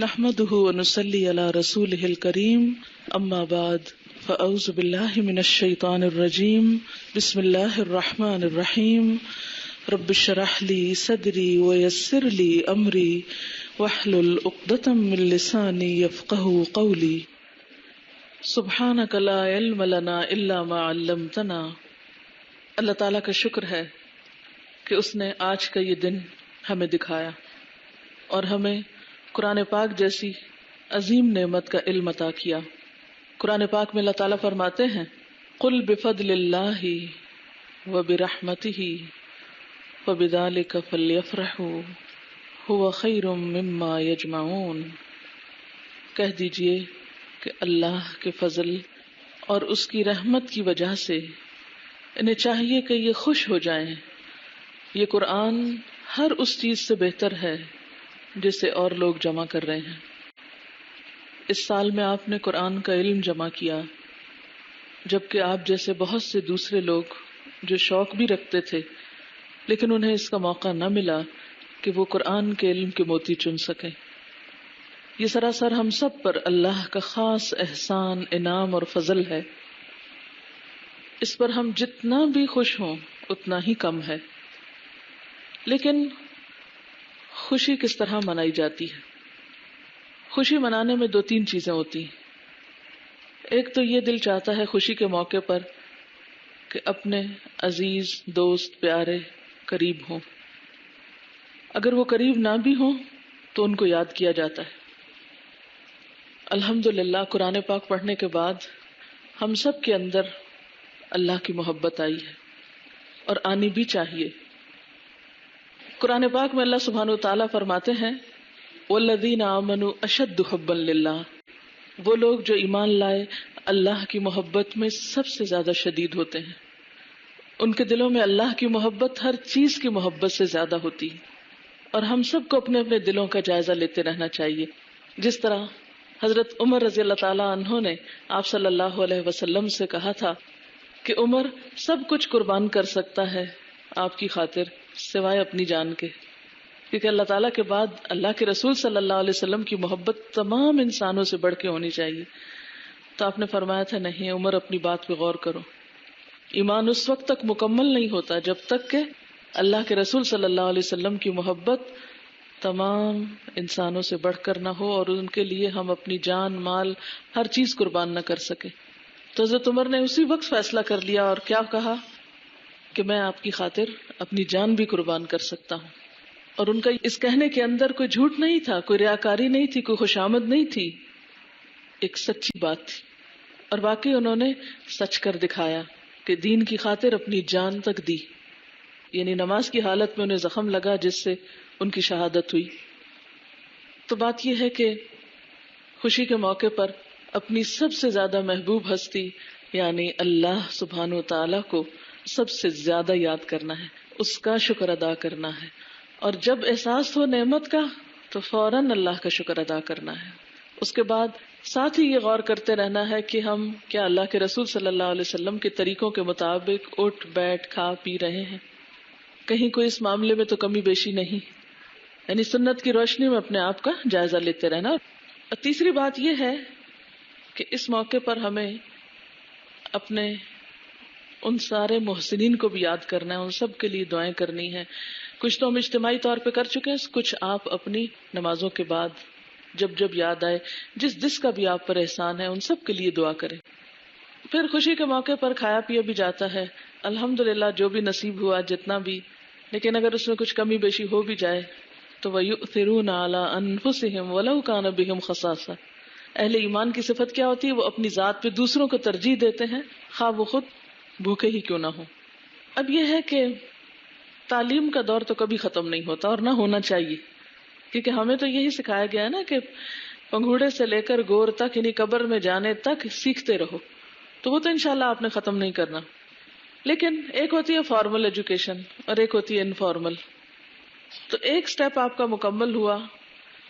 نحمده ونصلي على رسوله الكريم اما بعد فاعوذ بالله من الشيطان الرجيم بسم الله الرحمن الرحيم رب اشرح لي صدري ويسر لي امري واحلل عقدة من لساني يفقهوا قولي سبحانك لا علم لنا الا ما علمتنا. اللہ تعالیٰ کا شکر ہے کہ اس نے آج کا یہ دن ہمیں دکھایا اور ہمیں قرآن پاک جیسی عظیم نعمت کا علم عطا کیا. قرآن پاک میں اللہ تعالیٰ فرماتے ہیں قل بفضل اللہ وبرحمتہ فبذلک فلیفرحوا ھو خیر مما یجمعون. کہہ دیجئے کہ اللہ کے فضل اور اس کی رحمت کی وجہ سے انہیں چاہیے کہ یہ خوش ہو جائیں. یہ قرآن ہر اس چیز سے بہتر ہے جسے اور لوگ جمع کر رہے ہیں. اس سال میں آپ نے قرآن کا علم جمع کیا، جبکہ آپ جیسے بہت سے دوسرے لوگ جو شوق بھی رکھتے تھے لیکن انہیں اس کا موقع نہ ملا کہ وہ قرآن کے علم کے موتی چن سکیں. یہ سراسر ہم سب پر اللہ کا خاص احسان، انعام اور فضل ہے. اس پر ہم جتنا بھی خوش ہوں اتنا ہی کم ہے. لیکن خوشی کس طرح منائی جاتی ہے؟ خوشی منانے میں دو تین چیزیں ہوتی ہیں. ایک تو یہ دل چاہتا ہے خوشی کے موقع پر کہ اپنے عزیز، دوست، پیارے قریب ہوں. اگر وہ قریب نہ بھی ہوں تو ان کو یاد کیا جاتا ہے. الحمدللہ قرآن پاک پڑھنے کے بعد ہم سب کے اندر اللہ کی محبت آئی ہے اور آنی بھی چاہیے. قرآن پاک میں اللہ سبحانہ وتعالیٰ فرماتے ہیں والذین آمنوا اشد حبا للہ. وہ لوگ جو ایمان لائے اللہ کی محبت میں سب سے زیادہ شدید ہوتے ہیں. ان کے دلوں میں اللہ کی محبت ہر چیز کی محبت سے زیادہ ہوتی ہے. اور ہم سب کو اپنے اپنے دلوں کا جائزہ لیتے رہنا چاہیے. جس طرح حضرت عمر رضی اللہ تعالیٰ عنہ نے آپ صلی اللہ علیہ وسلم سے کہا تھا کہ عمر سب کچھ قربان کر سکتا ہے آپ کی خاطر سوائے اپنی جان کے، کیونکہ اللہ تعالیٰ کے بعد اللہ کے رسول صلی اللہ علیہ وسلم کی محبت تمام انسانوں سے بڑھ کے ہونی چاہیے. تو آپ نے فرمایا تھا نہیں عمر اپنی بات پہ غور کرو. ایمان اس وقت تک مکمل نہیں ہوتا جب تک کہ اللہ کے رسول صلی اللہ علیہ وسلم کی محبت تمام انسانوں سے بڑھ کر نہ ہو اور ان کے لیے ہم اپنی جان، مال، ہر چیز قربان نہ کر سکے. تو حضرت عمر نے اسی وقت فیصلہ کر لیا اور کیا کہا کہ میں آپ کی خاطر اپنی جان بھی قربان کر سکتا ہوں. اور ان کا اس کہنے کے اندر کوئی جھوٹ نہیں تھا، کوئی ریاکاری نہیں تھی، کوئی خوشامد نہیں تھی، ایک سچی بات تھی. اور واقعی انہوں نے سچ کر دکھایا کہ دین کی خاطر اپنی جان تک دی. یعنی نماز کی حالت میں انہیں زخم لگا جس سے ان کی شہادت ہوئی. تو بات یہ ہے کہ خوشی کے موقع پر اپنی سب سے زیادہ محبوب ہستی یعنی اللہ سبحانہ و تعالیٰ کو سب سے زیادہ یاد کرنا ہے، اس کا شکر ادا کرنا ہے. اور جب احساس ہو نعمت کا تو فوراً اللہ کا شکر ادا کرنا ہے. اس کے بعد ساتھ ہی یہ غور کرتے رہنا ہے کہ ہم کیا اللہ کے رسول صلی اللہ علیہ وسلم کے طریقوں کے مطابق اٹھ بیٹھ کھا پی رہے ہیں. کہیں کوئی اس معاملے میں تو کمی بیشی نہیں. یعنی سنت کی روشنی میں اپنے آپ کا جائزہ لیتے رہنا. اور تیسری بات یہ ہے کہ اس موقع پر ہمیں اپنے ان سارے محسنین کو بھی یاد کرنا ہے، ان سب کے لیے دعائیں کرنی ہیں. کچھ تو ہم اجتماعی طور پہ کر چکے ہیں، کچھ آپ اپنی نمازوں کے بعد جب جب یاد آئے جس کا بھی آپ پر احسان ہے ان سب کے لیے دعا کریں. پھر خوشی کے موقع پر کھایا پیا بھی جاتا ہے، الحمدللہ جو بھی نصیب ہوا جتنا بھی. لیکن اگر اس میں کچھ کمی بیشی ہو بھی جائے تو وَيُؤْثِرُونَ عَلَىٰ أَنفُسِهِمْ وَلَوْ كَانَ بِهِمْ خَصَاصَةٌ. اہل ایمان کی صفت کیا ہوتی ہے؟ وہ اپنی ذات پہ دوسروں کو ترجیح دیتے ہیں خواہ وہ خود بھوکے ہی کیوں نہ ہو. اب یہ ہے کہ تعلیم کا دور تو کبھی ختم نہیں ہوتا اور نہ ہونا چاہیے، کیونکہ ہمیں تو یہی سکھایا گیا ہے نا کہ پنگوڑے سے لے کر گور تک یعنی قبر میں جانے تک سیکھتے رہو. تو وہ تو انشاءاللہ آپ نے ختم نہیں کرنا. لیکن ایک ہوتی ہے فارمل ایجوکیشن اور ایک ہوتی ہے انفارمل. تو ایک سٹیپ آپ کا مکمل ہوا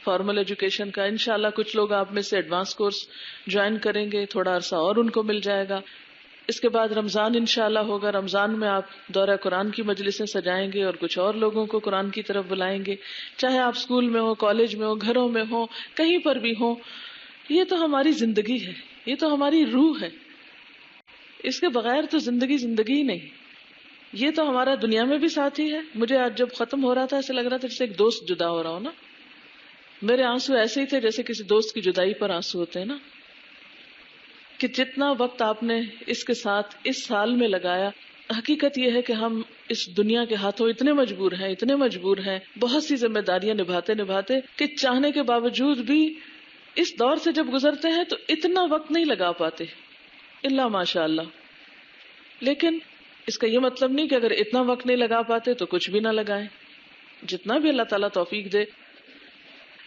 فارمل ایجوکیشن کا. انشاءاللہ کچھ لوگ آپ میں سے ایڈوانس کورس جوائن کریں گے، تھوڑا عرصہ اور ان کو مل جائے گا. اس کے بعد رمضان انشاءاللہ ہوگا. رمضان میں آپ دورہ قرآن کی مجلسیں سجائیں گے اور کچھ اور لوگوں کو قرآن کی طرف بلائیں گے, چاہے آپ اسکول میں ہو, کالج میں ہو, گھروں میں ہو, کہیں پر بھی ہو. یہ تو ہماری زندگی ہے, یہ تو ہماری روح ہے. اس کے بغیر تو زندگی ہی نہیں. یہ تو ہمارا دنیا میں بھی ساتھی ہے. مجھے آج جب ختم ہو رہا تھا ایسے لگ رہا تھا جیسے ایک دوست جدا ہو رہا ہو نا. میرے آنسو ایسے ہی تھے جیسے کسی دوست کی جدائی پر آنسو ہوتے ہیں نا, کہ جتنا وقت آپ نے اس کے ساتھ اس سال میں لگایا. حقیقت یہ ہے کہ ہم اس دنیا کے ہاتھوں اتنے مجبور ہیں بہت سی ذمہ داریاں نبھاتے کہ چاہنے کے باوجود بھی اس دور سے جب گزرتے ہیں تو اتنا وقت نہیں لگا پاتے الا ماشاء اللہ. لیکن اس کا یہ مطلب نہیں کہ اگر اتنا وقت نہیں لگا پاتے تو کچھ بھی نہ لگائیں, جتنا بھی اللہ تعالیٰ توفیق دے.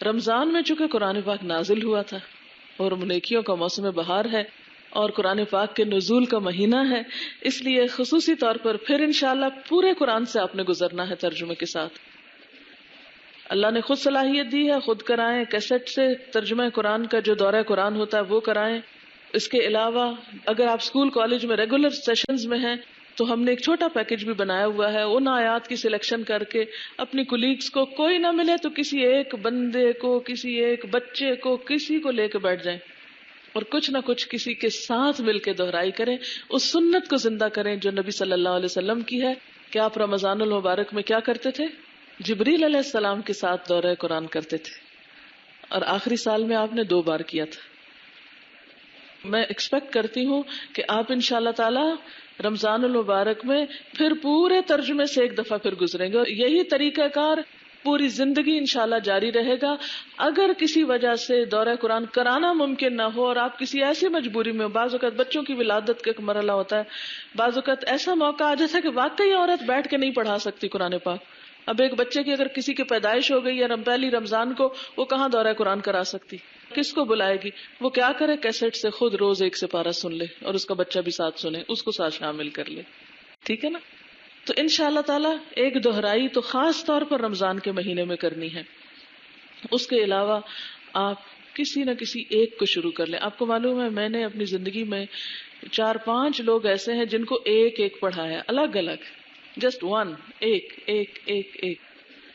رمضان میں چونکہ قرآن پاک نازل ہوا تھا اور نیکیوں کا موسم بہار ہے اور قرآن پاک کے نزول کا مہینہ ہے, اس لیے خصوصی طور پر پھر انشاءاللہ پورے قرآن سے آپ نے گزرنا ہے ترجمے کے ساتھ. اللہ نے خود صلاحیت دی ہے, خود کرائیں, کیسٹ سے ترجمہ قرآن کا جو دورہ قرآن ہوتا ہے وہ کرائیں. اس کے علاوہ اگر آپ اسکول کالج میں ریگولر سیشنز میں ہیں تو ہم نے ایک چھوٹا پیکج بھی بنایا ہوا ہے. ان آیات کی سلیکشن کر کے اپنی کولیگز کو, کوئی نہ ملے تو کسی ایک بندے کو, کسی ایک بچے کو, کسی کو لے کے بیٹھ جائیں اور کچھ نہ کچھ کسی کے ساتھ مل کے دہرائی کریں. اس سنت کو زندہ کریں جو نبی صلی اللہ علیہ وسلم کی ہے کہ آپ رمضان المبارک میں کیا کرتے تھے؟ جبریل علیہ السلام کے ساتھ دورہ قرآن کرتے تھے, اور آخری سال میں آپ نے 2 بار کیا تھا. میں ایکسپیکٹ کرتی ہوں کہ آپ انشاءاللہ تعالی رمضان المبارک میں پھر پورے ترجمے سے ایک دفعہ پھر گزریں گے. یہی طریقہ کار پوری زندگی انشاءاللہ جاری رہے گا. اگر کسی وجہ سے دورہ قرآن کرانا ممکن نہ ہو اور آپ کسی ایسی مجبوری میں ہو, بعض اوقات بچوں کی ولادت کا ایک مرحلہ ہوتا ہے, بعض اوقات ایسا موقع آ جاتا ہے کہ واقعی عورت بیٹھ کے نہیں پڑھا سکتی قرآن پاک. اب ایک بچے کی اگر کسی کی پیدائش ہو گئی یا پہلی رمضان کو, وہ کہاں دورہ قرآن کرا سکتی, کس کو بلائے گی؟ وہ کیا کرے, کیسٹ سے خود روز 1 سپارہ سن لے اور اس کا بچہ بھی ساتھ سنے, اس کو ساتھ شامل کر لے. ٹھیک ہے نا؟ تو انشاءاللہ تعالی ایک دہرائی تو خاص طور پر رمضان کے مہینے میں کرنی ہے. اس کے علاوہ آپ کسی نہ کسی ایک کو شروع کر لیں. آپ کو معلوم ہے میں نے اپنی زندگی میں 4-5 لوگ ایسے ہیں جن کو ایک پڑھایا, الگ الگ, جسٹ 1, ایک,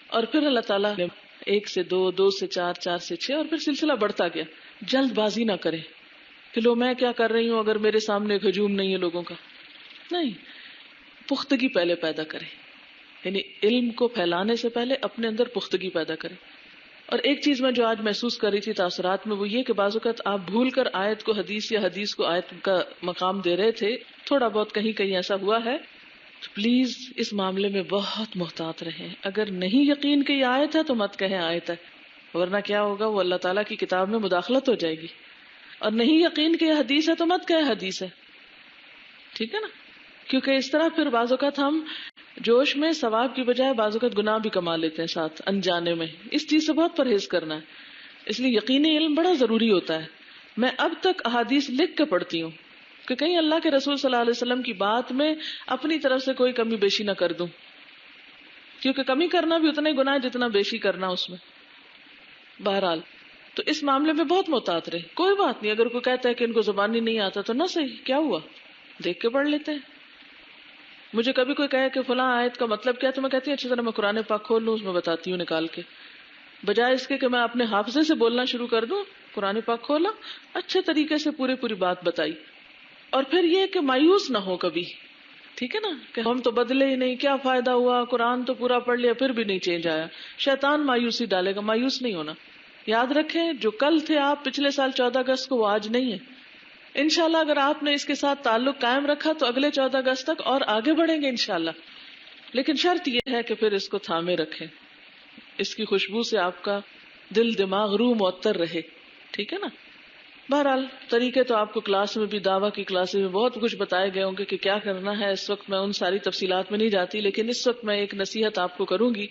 اور پھر اللہ تعالیٰ نے 1 سے 2, 2 سے 4, 4 سے 6 اور پھر سلسلہ بڑھتا گیا. جلد بازی نہ کریں کہ لو میں کیا کر رہی ہوں اگر میرے سامنے ایک ہجوم نہیں ہے لوگوں کا. نہیں, پختگی پہلے پیدا کریں, یعنی علم کو پھیلانے سے پہلے اپنے اندر پختگی پیدا کریں. اور ایک چیز میں جو آج محسوس کر رہی تھی تاثرات میں, وہ یہ کہ بعض اوقات آپ بھول کر آیت کو حدیث یا حدیث کو آیت کا مقام دے رہے تھے, تھوڑا بہت کہیں ایسا ہوا ہے, تو پلیز اس معاملے میں بہت محتاط رہیں. اگر نہیں یقین کہ یہ آیت ہے تو مت کہیں آیت ہے, ورنہ کیا ہوگا, وہ اللہ تعالیٰ کی کتاب میں مداخلت ہو جائے گی. اور نہیں یقین کہ یہ حدیث ہے تو مت کہیں حدیث ہے. ٹھیک ہے نا؟ کیونکہ اس طرح پھر بعض اوقات ہم جوش میں ثواب کی بجائے بعض اوقات گناہ بھی کما لیتے ہیں ساتھ انجانے میں. اس چیز سے بہت پرہیز کرنا ہے. اس لیے یقینی علم بڑا ضروری ہوتا ہے. میں اب تک احادیث لکھ کے پڑھتی ہوں کہ کہیں اللہ کے رسول صلی اللہ علیہ وسلم کی بات میں اپنی طرف سے کوئی کمی بیشی نہ کر دوں, کیونکہ کمی کرنا بھی اتنا ہی گناہ ہے جتنا بیشی کرنا اس میں. بہرحال تو اس معاملے میں بہت محتاط رہے. کوئی بات نہیں, اگر کوئی کہتا ہے کہ ان کو زبانی نہیں آتا تو نہ صحیح, کیا ہوا, دیکھ کے پڑھ لیتے ہیں. مجھے کبھی کوئی کہے کہ فلاں آیت کا مطلب کیا, تو میں کہتی ہوں اچھی طرح میں قرآن پاک کھول لوں, اس میں بتاتی ہوں نکال کے, بجائے اس کے کہ میں اپنے حافظے سے بولنا شروع کر دوں. قرآن پاک کھولا, اچھے طریقے سے پوری بات بتائی. اور پھر یہ کہ مایوس نہ ہو کبھی, ٹھیک ہے نا, کہ ہم تو بدلے ہی نہیں, کیا فائدہ ہوا, قرآن تو پورا پڑھ لیا پھر بھی نہیں چینج آیا. شیطان مایوسی ڈالے گا, مایوس نہیں ہونا. یاد رکھیں جو کل تھے آپ پچھلے سال 14 اگست کو, وہ آج نہیں ہے. انشاءاللہ اگر آپ نے اس کے ساتھ تعلق قائم رکھا تو اگلے 14 اگست تک اور آگے بڑھیں گے انشاءاللہ. لیکن شرط یہ ہے کہ پھر اس کو تھامے رکھیں, اس کی خوشبو سے آپ کا دل دماغ روح معطر رہے. ٹھیک ہے نا؟ بہرحال طریقے تو آپ کو کلاس میں بھی, دعویٰ کی کلاسز میں بہت کچھ بتائے گئے ہوں گے کہ کیا کرنا ہے. اس وقت میں ان ساری تفصیلات میں نہیں جاتی, لیکن اس وقت میں ایک نصیحت آپ کو کروں گی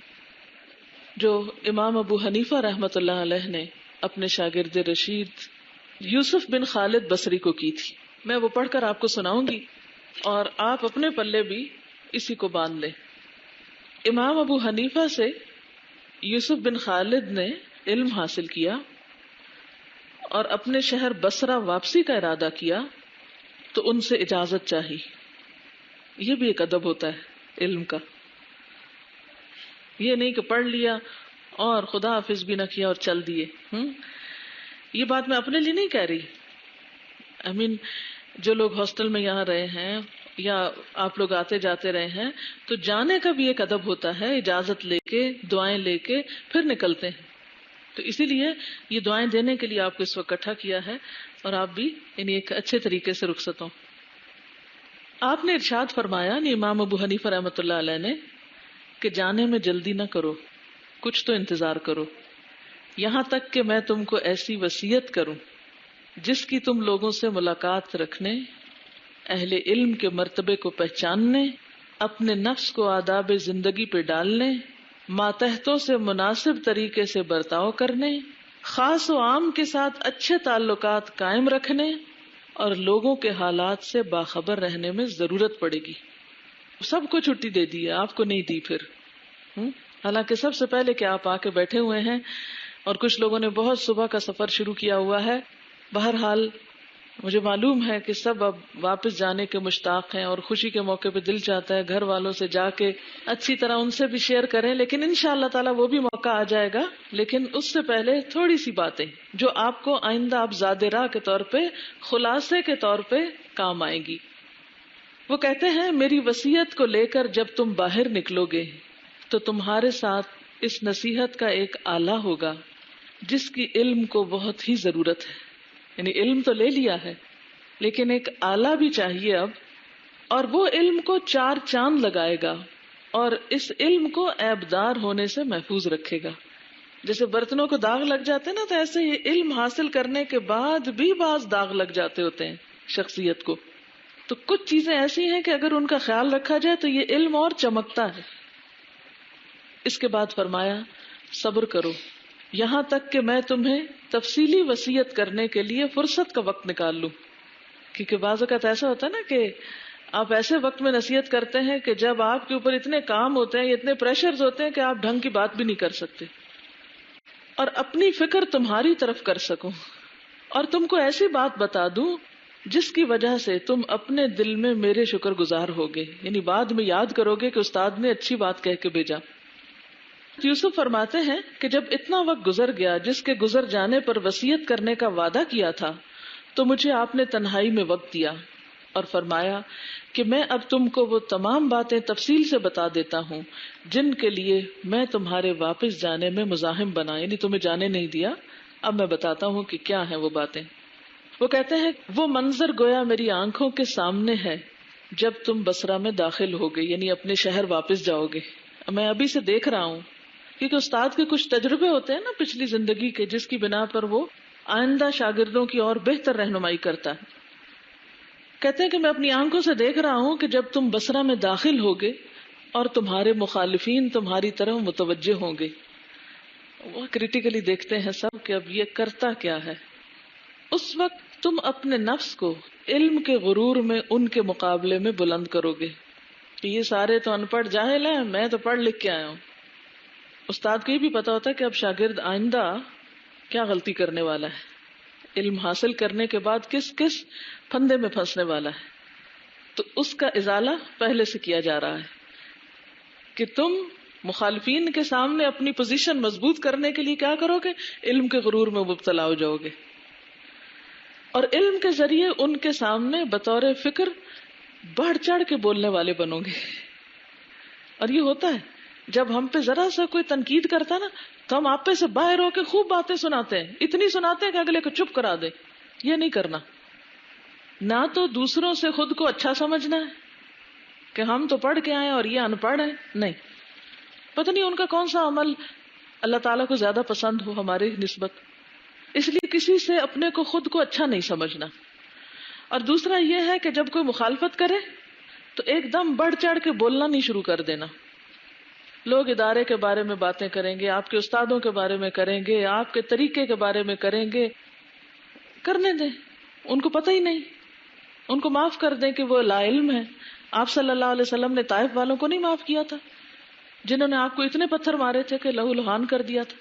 جو امام ابو حنیفہ رحمۃ اللہ علیہ نے اپنے شاگرد رشید یوسف بن خالد بصری کو کی تھی. میں وہ پڑھ کر آپ کو سناؤں گی اور آپ اپنے پلے بھی اسی کو باندھ لیں. امام ابو حنیفہ سے یوسف بن خالد نے علم حاصل کیا اور اپنے شہر بصرہ واپسی کا ارادہ کیا تو ان سے اجازت چاہیے. یہ بھی ایک ادب ہوتا ہے علم کا. یہ نہیں کہ پڑھ لیا اور خدا حافظ بھی نہ کیا اور چل دیے. یہ بات میں اپنے لیے نہیں کہہ رہی. جو لوگ ہاسٹل میں یہاں رہے ہیں یا آپ لوگ آتے جاتے رہے ہیں تو جانے کا بھی ایک ادب ہوتا ہے, اجازت لے کے دعائیں لے کے پھر نکلتے ہیں. تو اسی لیے یہ دعائیں دینے کے لیے آپ کو اس وقت اکٹھا کیا ہے اور آپ بھی ایک اچھے طریقے سے رخصت ہوں. آپ نے ارشاد فرمایا امام ابو حنیفہ رحمۃ اللہ علیہ نے کہ جانے میں جلدی نہ کرو, کچھ تو انتظار کرو, یہاں تک کہ میں تم کو ایسی وصیت کروں جس کی تم لوگوں سے ملاقات رکھنے, اہل علم کے مرتبے کو پہچاننے, اپنے نفس کو آداب زندگی پہ ڈالنے, ماتحتوں سے مناسب طریقے سے برتاؤ کرنے, خاص و عام کے ساتھ اچھے تعلقات قائم رکھنے اور لوگوں کے حالات سے باخبر رہنے میں ضرورت پڑے گی. سب کو چھٹی دے دی ہے, آپ کو نہیں دی پھر. حالانکہ سب سے پہلے کہ آپ آ کے بیٹھے ہوئے ہیں اور کچھ لوگوں نے بہت صبح کا سفر شروع کیا ہوا ہے. بہرحال مجھے معلوم ہے کہ سب اب واپس جانے کے مشتاق ہیں اور خوشی کے موقع پہ دل چاہتا ہے گھر والوں سے جا کے اچھی طرح ان سے بھی شیئر کریں, لیکن انشاءاللہ تعالیٰ وہ بھی موقع آ جائے گا. لیکن اس سے پہلے تھوڑی سی باتیں جو آپ کو آئندہ آپ زاد راہ کے طور پہ, خلاصے کے طور پہ کام آئیں گی. وہ کہتے ہیں میری وصیت کو لے کر جب تم باہر نکلو گے تو تمہارے ساتھ اس نصیحت کا ایک آلہ ہوگا جس کی علم کو بہت ہی ضرورت ہے. یعنی علم تو لے لیا ہے لیکن ایک آلہ بھی چاہیے اب, اور وہ علم کو 4 چاند لگائے گا اور اس علم کو عیبدار ہونے سے محفوظ رکھے گا. جیسے برتنوں کو داغ لگ جاتے ہیں نا, تو ایسے ہی علم حاصل کرنے کے بعد بھی بعض داغ لگ جاتے ہوتے ہیں شخصیت کو. تو کچھ چیزیں ایسی ہیں کہ اگر ان کا خیال رکھا جائے تو یہ علم اور چمکتا ہے. اس کے بعد فرمایا صبر کرو یہاں تک کہ میں تمہیں تفصیلی وصیت کرنے کے لیے فرصت کا وقت نکال لوں. کیونکہ بعض اوقات ایسا ہوتا ہے نا کہ آپ ایسے وقت میں نصیحت کرتے ہیں کہ جب آپ کے اوپر اتنے کام ہوتے ہیں, اتنے پریشرز ہوتے ہیں کہ آپ ڈھنگ کی بات بھی نہیں کر سکتے, اور اپنی فکر تمہاری طرف کر سکوں اور تم کو ایسی بات بتا دوں جس کی وجہ سے تم اپنے دل میں میرے شکر گزار ہوگے. یعنی بعد میں یاد کرو گے کہ استاد نے اچھی بات کہہ کے بھیجا. یوسف فرماتے ہیں کہ جب اتنا وقت گزر گیا جس کے گزر جانے پر وصیت کرنے کا وعدہ کیا تھا تو مجھے آپ نے تنہائی میں وقت دیا اور فرمایا کہ میں اب تم کو وہ تمام باتیں تفصیل سے بتا دیتا ہوں جن کے لیے میں تمہارے واپس جانے میں مزاحم بنا. یعنی تمہیں جانے نہیں دیا, اب میں بتاتا ہوں کہ کیا ہیں وہ باتیں. وہ کہتے ہیں وہ منظر گویا میری آنکھوں کے سامنے ہے جب تم بصرہ میں داخل ہوگے, یعنی اپنے شہر واپس جاؤ گے. میں ابھی سے دیکھ رہا ہوں کیونکہ استاد کے کچھ تجربے ہوتے ہیں نا پچھلی زندگی کے, جس کی بنا پر وہ آئندہ شاگردوں کی اور بہتر رہنمائی کرتا ہے. کہتے ہیں کہ میں اپنی آنکھوں سے دیکھ رہا ہوں کہ جب تم بصرہ میں داخل ہوگے اور تمہارے مخالفین تمہاری طرف متوجہ ہوں گے. وہ کریٹیکلی دیکھتے ہیں سب کہ اب یہ کرتا کیا ہے. اس وقت تم اپنے نفس کو علم کے غرور میں ان کے مقابلے میں بلند کرو گے کہ یہ سارے تو ان پڑھ جاہل ہیں, میں تو پڑھ لکھ کے آیا ہوں. استاد کو یہ بھی پتا ہوتا ہے کہ اب شاگرد آئندہ کیا غلطی کرنے والا ہے, علم حاصل کرنے کے بعد کس کس پھندے میں پھنسنے والا ہے. تو اس کا ازالہ پہلے سے کیا جا رہا ہے کہ تم مخالفین کے سامنے اپنی پوزیشن مضبوط کرنے کے لیے کیا کرو گے, علم کے غرور میں مبتلا ہو جاؤ گے اور علم کے ذریعے ان کے سامنے بطور فکر بڑھ چڑھ کے بولنے والے بنو گے. اور یہ ہوتا ہے جب ہم پہ ذرا سا کوئی تنقید کرتا ہے نا تو ہم آپ پہ سے باہر ہو کے خوب باتیں سناتے ہیں, اتنی سناتے ہیں کہ اگلے کو چپ کرا دے. یہ نہیں کرنا. نہ تو دوسروں سے خود کو اچھا سمجھنا ہے کہ ہم تو پڑھ کے آئے اور یہ ان پڑھ ہے, نہیں. پتہ نہیں ان کا کون سا عمل اللہ تعالیٰ کو زیادہ پسند ہو ہماری نسبت, اس لیے کسی سے اپنے کو خود کو اچھا نہیں سمجھنا. اور دوسرا یہ ہے کہ جب کوئی مخالفت کرے تو ایک دم بڑھ چڑھ کے بولنا نہیں شروع کر دینا. لوگ ادارے کے بارے میں باتیں کریں گے, آپ کے استادوں کے بارے میں کریں گے, آپ کے طریقے کے بارے میں کریں گے, کرنے دیں, ان کو پتہ ہی نہیں, ان کو معاف کر دیں کہ وہ لا علم ہے. آپ صلی اللہ علیہ وسلم نے طائف والوں کو نہیں معاف کیا تھا جنہوں نے آپ کو اتنے پتھر مارے تھے کہ لہو لہان کر دیا تھا.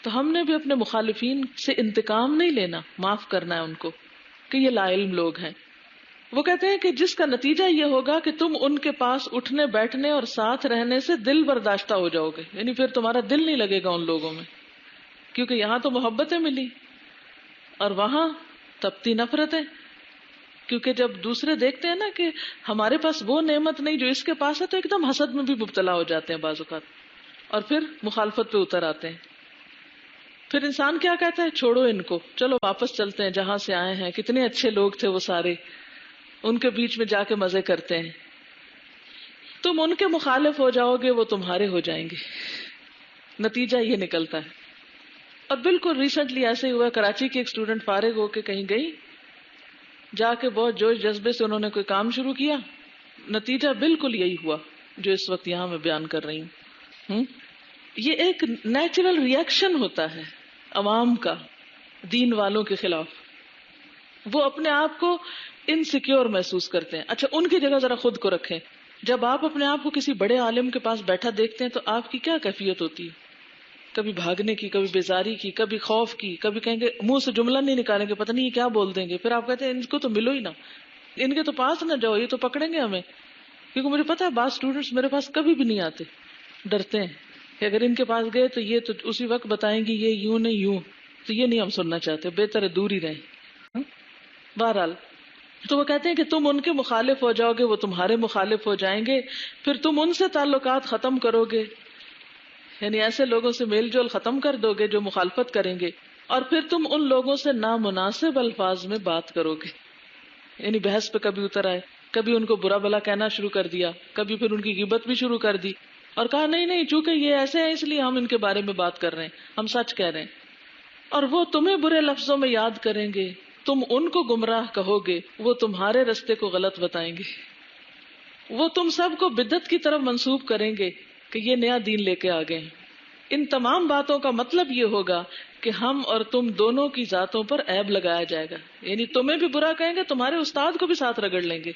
تو ہم نے بھی اپنے مخالفین سے انتقام نہیں لینا, معاف کرنا ہے ان کو کہ یہ لا علم لوگ ہیں. وہ کہتے ہیں کہ جس کا نتیجہ یہ ہوگا کہ تم ان کے پاس اٹھنے بیٹھنے اور ساتھ رہنے سے دل برداشتہ ہو جاؤ گے، یعنی پھر تمہارا دل نہیں لگے گا ان لوگوں میں، کیونکہ یہاں تو محبتیں ملی اور وہاں تپتی نفرتیں. کیونکہ جب دوسرے دیکھتے ہیں نا کہ ہمارے پاس وہ نعمت نہیں جو اس کے پاس ہے، تو ایک دم حسد میں بھی مبتلا ہو جاتے ہیں بعض اوقات، اور پھر مخالفت پہ اتر آتے ہیں. پھر انسان کیا کہتا ہے، چھوڑو ان کو، چلو واپس چلتے ہیں جہاں سے آئے ہیں، کتنے اچھے لوگ تھے وہ سارے، ان کے بیچ میں جا کے مزے کرتے ہیں. تم ان کے مخالف ہو جاؤ گے، وہ تمہارے ہو جائیں گے. نتیجہ یہ نکلتا ہے. اور بالکل ریسنٹلی ایسے ہی ہوا، کراچی کی ایک اسٹوڈنٹ فارغ ہو کے کہیں گئی، جا کے بہت جوش جذبے سے انہوں نے کوئی کام شروع کیا، نتیجہ بالکل یہی ہوا جو اس وقت یہاں میں بیان کر رہی ہوں. یہ ایک نیچرل ریئیکشن ہوتا ہے عوام کا دین والوں کے خلاف. وہ اپنے آپ کو انسیکیور محسوس کرتے ہیں. اچھا ان کی جگہ ذرا خود کو رکھیں. جب آپ اپنے آپ کو کسی بڑے عالم کے پاس بیٹھا دیکھتے ہیں تو آپ کی کیا کیفیت ہوتی ہے؟ کبھی بھاگنے کی، کبھی بیزاری کی، کبھی خوف کی، کبھی کہیں گے منہ سے جملہ نہیں نکالیں گے، پتہ نہیں یہ کیا بول دیں گے. پھر آپ کہتے ہیں ان کو تو ملو ہی نہ، ان کے تو پاس نہ جاؤ، یہ تو پکڑیں گے ہمیں. کیونکہ مجھے پتا ہے بعض اسٹوڈینٹس میرے پاس کبھی بھی نہیں آتے، ڈرتے ہیں کہ اگر ان کے پاس گئے تو یہ تو اسی وقت بتائیں گی یہ یوں نہیں یوں، تو یہ نہیں ہم سننا چاہتے، بہتر ہے دور ہی رہیں. بہرحال تو وہ کہتے ہیں کہ تم ان کے مخالف ہو جاؤ گے، وہ تمہارے مخالف ہو جائیں گے، پھر تم ان سے تعلقات ختم کرو گے، یعنی ایسے لوگوں سے میل جول ختم کر دو گے جو مخالفت کریں گے، اور پھر تم ان لوگوں سے نامناسب الفاظ میں بات کرو گے. یعنی بحث پہ کبھی اتر آئے، کبھی ان کو برا بھلا کہنا شروع کر دیا، کبھی پھر ان کی غیبت بھی شروع کر دی، اور کہا نہیں نہیں چونکہ یہ ایسے ہیں اس لیے ہم ان کے بارے میں بات کر رہے ہیں، ہم سچ کہہ رہے ہیں. اور وہ تمہیں برے لفظوں میں یاد کریں گے، تم ان کو گمراہ کہو گے، وہ تمہارے رستے کو غلط بتائیں گے. وہ تم سب کو بدعت کی طرف منسوب کریں گے کہ یہ نیا دین لے کے آ گئے ہیں. ان تمام باتوں کا مطلب یہ ہوگا کہ ہم اور تم دونوں کی ذاتوں پر عیب لگایا جائے گا. یعنی تمہیں بھی برا کہیں گے، تمہارے استاد کو بھی ساتھ رگڑ لیں گے،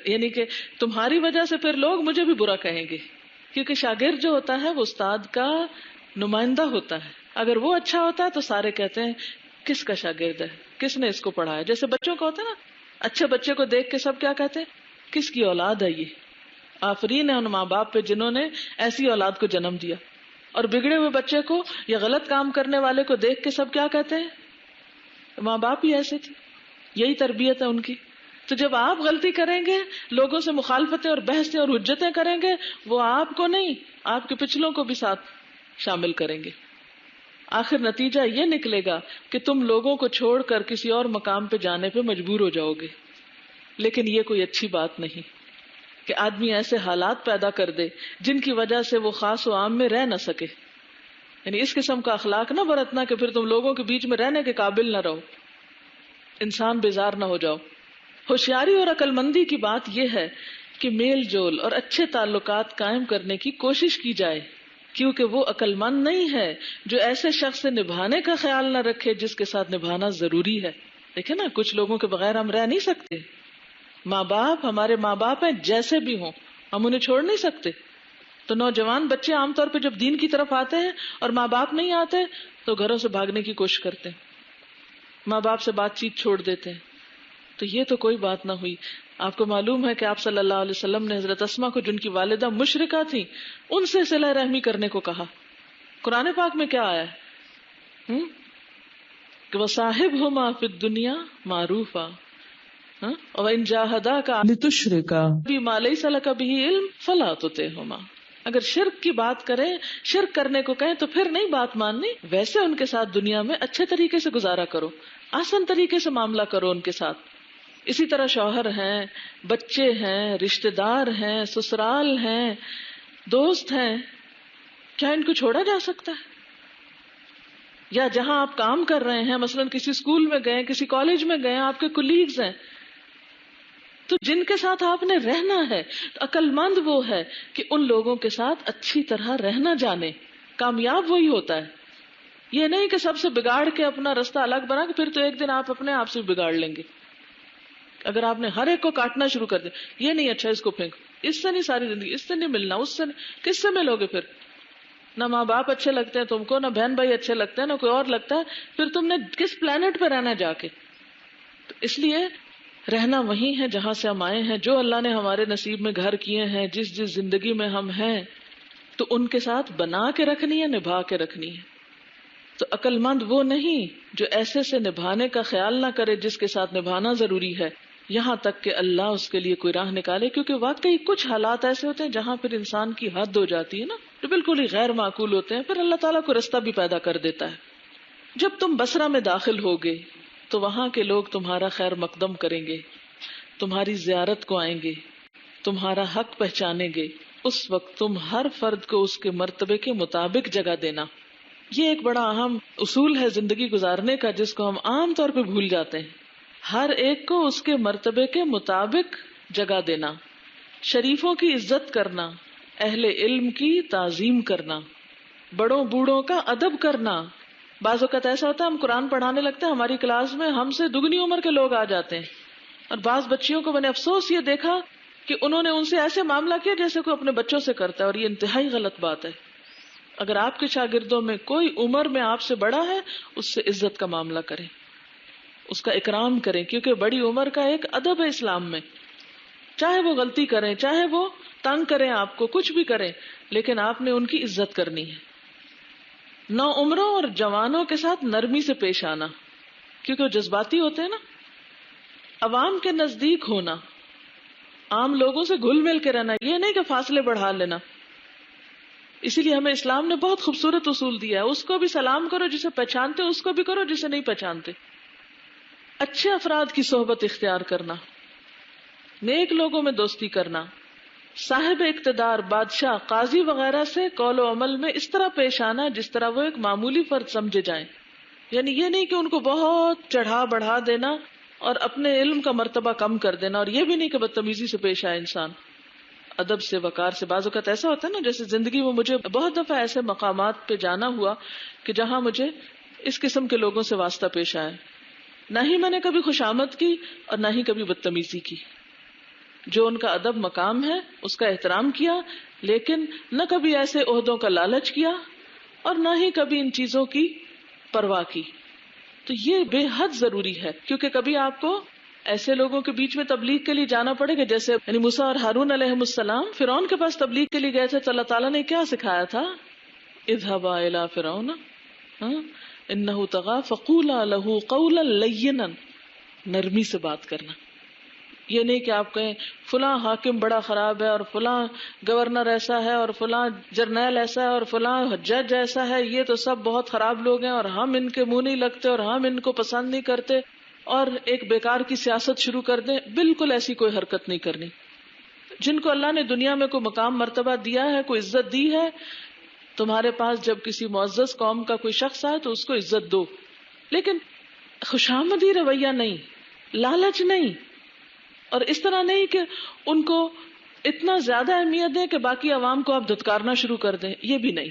یعنی کہ تمہاری وجہ سے پھر لوگ مجھے بھی برا کہیں گے. کیونکہ شاگرد جو ہوتا ہے وہ استاد کا نمائندہ ہوتا ہے. اگر وہ اچھا ہوتا ہے تو سارے کہتے ہیں کس کا شاگرد ہے، کس نے اس کو پڑھایا. جیسے بچوں کا ہوتا ہے نا، اچھے بچے کو دیکھ کے سب کیا کہتے ہیں، کس کی اولاد ہے یہ. آفرین ہے ان ماں باپ پہ جنہوں نے ایسی اولاد کو جنم دیا. اور بگڑے ہوئے بچے کو یا غلط کام کرنے والے کو دیکھ کے سب کیا کہتے ہیں، ماں باپ ہی ایسے تھے، یہی تربیت ہے ان کی. تو جب آپ غلطی کریں گے، لوگوں سے مخالفتیں اور بحثیں اور حجتیں کریں گے، وہ آپ کو نہیں آپ کے پچھلوں کو بھی ساتھ شامل کریں گے. آخر نتیجہ یہ نکلے گا کہ تم لوگوں کو چھوڑ کر کسی اور مقام پہ جانے پہ مجبور ہو جاؤ گے. لیکن یہ کوئی اچھی بات نہیں کہ آدمی ایسے حالات پیدا کر دے جن کی وجہ سے وہ خاص و عام میں رہ نہ سکے. یعنی اس قسم کا اخلاق نہ برتنا کہ پھر تم لوگوں کے بیچ میں رہنے کے قابل نہ رہو، انسان بیزار نہ ہو جاؤ. ہوشیاری اور عقل مندی کی بات یہ ہے کہ میل جول اور اچھے تعلقات قائم کرنے کی کوشش کی جائے، کیونکہ وہ عقل مند نہیں ہے جو ایسے شخص سے نبھانے کا خیال نہ رکھے جس کے ساتھ نبھانا ضروری ہے. دیکھیں نا، کچھ لوگوں کے بغیر ہم رہ نہیں سکتے. ماں باپ ہمارے ماں باپ ہیں جیسے بھی ہوں، ہم انہیں چھوڑ نہیں سکتے. تو نوجوان بچے عام طور پہ جب دین کی طرف آتے ہیں اور ماں باپ نہیں آتے تو گھروں سے بھاگنے کی کوشش کرتے ہیں، ماں باپ سے بات چیت چھوڑ دیتے ہیں. تو یہ تو کوئی بات نہ ہوئی. آپ کو معلوم ہے کہ آپ صلی اللہ علیہ وسلم نے حضرت اسما کو، جن کی والدہ مشرکہ تھیں، ان سے صلہ رحمی کرنے کو کہا. قرآن پاک میں کیا آیا ہے کہ وصاحبہما فی الدنیا معروفا وَإِن جَاهَدَاكَ لِتُشْرِكَ بِمَا لَيْسَ لَكَ بِهِ عِلْمٌ فَلَا تُطِعْهُمَا. اگر شرک کی بات کریں، شرک کرنے کو کہیں تو پھر نہیں بات ماننی. ویسے ان کے ساتھ دنیا میں اچھے طریقے سے گزارا کرو، آسان طریقے سے معاملہ کرو ان کے ساتھ. اسی طرح شوہر ہیں، بچے ہیں، رشتہ دار ہیں، سسرال ہیں، دوست ہیں، کیا ان کو چھوڑا جا سکتا ہے؟ یا جہاں آپ کام کر رہے ہیں، مثلا کسی اسکول میں گئے، کسی کالج میں گئے، آپ کے کولیگز ہیں، تو جن کے ساتھ آپ نے رہنا ہے، تو عقل مند وہ ہے کہ ان لوگوں کے ساتھ اچھی طرح رہنا جانے. کامیاب وہی ہوتا ہے. یہ نہیں کہ سب سے بگاڑ کے اپنا رستہ الگ بنا کے پھر تو ایک دن آپ اپنے آپ سے بگاڑ لیں گے. اگر آپ نے ہر ایک کو کاٹنا شروع کر دیا، یہ نہیں اچھا اس کو پھینک، اس سے نہیں ساری زندگی، اس سے نہیں ملنا، اس سے نہیں، کس سے ملو گے پھر؟ نہ ماں باپ اچھے لگتے ہیں تم کو، نہ بہن بھائی اچھے لگتے ہیں، نہ کوئی اور لگتا ہے، پھر تم نے کس پلانٹ پہ رہنا جا کے؟ تو اس لیے رہنا وہی ہے جہاں سے ہم آئے ہیں. جو اللہ نے ہمارے نصیب میں گھر کیے ہیں، جس جس زندگی میں ہم ہیں، تو ان کے ساتھ بنا کے رکھنی ہے، نبھا کے رکھنی ہے. تو عقل مند وہ نہیں جو ایسے سے نبھانے کا خیال نہ کرے جس کے ساتھ نبھانا ضروری ہے، یہاں تک کہ اللہ اس کے لیے کوئی راہ نکالے. کیونکہ واقعی کچھ حالات ایسے ہوتے ہیں جہاں پھر انسان کی حد ہو جاتی ہے نا، جو بالکل ہی غیر معقول ہوتے ہیں، پھر اللہ تعالیٰ کو رستہ بھی پیدا کر دیتا ہے. جب تم بصرہ میں داخل ہوگے تو وہاں کے لوگ تمہارا خیر مقدم کریں گے، تمہاری زیارت کو آئیں گے، تمہارا حق پہچانیں گے. اس وقت تم ہر فرد کو اس کے مرتبے کے مطابق جگہ دینا. یہ ایک بڑا اہم اصول ہے زندگی گزارنے کا، جس کو ہم عام طور پہ بھول جاتے ہیں. ہر ایک کو اس کے مرتبے کے مطابق جگہ دینا، شریفوں کی عزت کرنا، اہل علم کی تعظیم کرنا، بڑوں بوڑھوں کا ادب کرنا. بعض اوقات ایسا ہوتا ہے ہم قرآن پڑھانے لگتے ہیں، ہماری کلاس میں ہم سے دگنی عمر کے لوگ آ جاتے ہیں، اور بعض بچیوں کو میں نے افسوس یہ دیکھا کہ انہوں نے ان سے ایسے معاملہ کیا جیسے کوئی اپنے بچوں سے کرتا ہے، اور یہ انتہائی غلط بات ہے. اگر آپ کے شاگردوں میں کوئی عمر میں آپ سے بڑا ہے، اس سے عزت کا معاملہ کریں، اس کا اکرام کریں، کیونکہ بڑی عمر کا ایک ادب ہے اسلام میں. چاہے وہ غلطی کریں، چاہے وہ تنگ کریں آپ کو، کچھ بھی کریں، لیکن آپ نے ان کی عزت کرنی ہے. نو عمروں اور جوانوں کے ساتھ نرمی سے پیش آنا، کیونکہ وہ جذباتی ہوتے ہیں نا. عوام کے نزدیک ہونا، عام لوگوں سے گھل مل کے رہنا، یہ نہیں کہ فاصلے بڑھا لینا. اسی لیے ہمیں اسلام نے بہت خوبصورت اصول دیا ہے، اس کو بھی سلام کرو جسے پہچانتے، اس کو بھی کرو جسے نہیں پہچانتے. اچھے افراد کی صحبت اختیار کرنا، نیک لوگوں میں دوستی کرنا، صاحب اقتدار، بادشاہ، قاضی وغیرہ سے قول و عمل میں اس طرح پیش آنا جس طرح وہ ایک معمولی فرد سمجھے جائیں. یعنی یہ نہیں کہ ان کو بہت چڑھا بڑھا دینا اور اپنے علم کا مرتبہ کم کر دینا، اور یہ بھی نہیں کہ بدتمیزی سے پیش آئے انسان. ادب سے، وقار سے. بعض اوقات ایسا ہوتا ہے نا، جیسے زندگی میں مجھے بہت دفعہ ایسے مقامات پہ جانا ہوا کہ جہاں مجھے اس قسم کے لوگوں سے واسطہ پیش آیا. نہ ہی میں نے کبھی خوشامد کی اور نہ ہی کبھی بدتمیزی کی. جو ان کا ادب مقام ہے اس کا احترام کیا، لیکن نہ کبھی ایسے عہدوں کا لالچ کیا اور نہ ہی کبھی ان چیزوں کی پرواہ کی. تو یہ بے حد ضروری ہے، کیونکہ کبھی آپ کو ایسے لوگوں کے بیچ میں تبلیغ کے لیے جانا پڑے گا، جیسے یعنی موسیٰ اور ہارون علیہ السلام فرعون کے پاس تبلیغ کے لیے گئے تھے، تو اللہ تعالیٰ نے کیا سکھایا تھا؟ اذهبا الى فرعون انه طغى فقولا له قولا لینا. نرمی سے بات کرنا. یہ نہیں کہ آپ کہیں فلاں حاکم بڑا خراب ہے اور فلاں گورنر ایسا ہے اور فلاں جرنیل ایسا ہے اور فلاں جج ایسا ہے، یہ تو سب بہت خراب لوگ ہیں اور ہم ان کے منہ نہیں لگتے اور ہم ان کو پسند نہیں کرتے، اور ایک بیکار کی سیاست شروع کر دیں. بالکل ایسی کوئی حرکت نہیں کرنی. جن کو اللہ نے دنیا میں کوئی مقام مرتبہ دیا ہے، کوئی عزت دی ہے، تمہارے پاس جب کسی معزز قوم کا کوئی شخص آئے تو اس کو عزت دو، لیکن خوشامدی رویہ نہیں، لالچ نہیں، اور اس طرح نہیں کہ ان کو اتنا زیادہ اہمیت دیں کہ باقی عوام کو آپ دھتکارنا شروع کر دیں، یہ بھی نہیں.